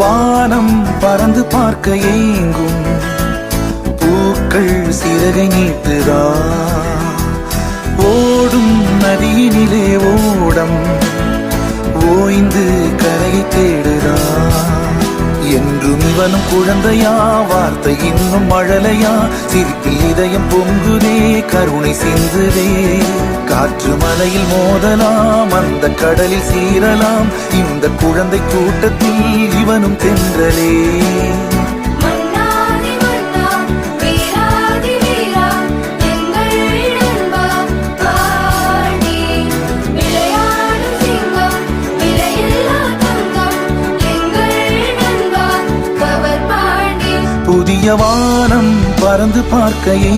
வானம் பறந்து பார்க்க ஏங்கும் பூக்கள் சிறகை நீட்டுதா ஓடும் நதியினிலே ஓடம் ஓய்ந்து கரையை தேடுதா என்றும் இவனும் குழந்தையா வார்த்தை இன்னும் மழலையா சிரிப்பில் இதயம் பொங்குதே கருணை சிந்துதே காற்று மலையில் மோதலாம் அந்த கடலில் சீரலாம் இந்த குழந்தை கூட்டத்தில் இவனும் தென்றலே புதிய வானம் பறந்து பார்க்கையே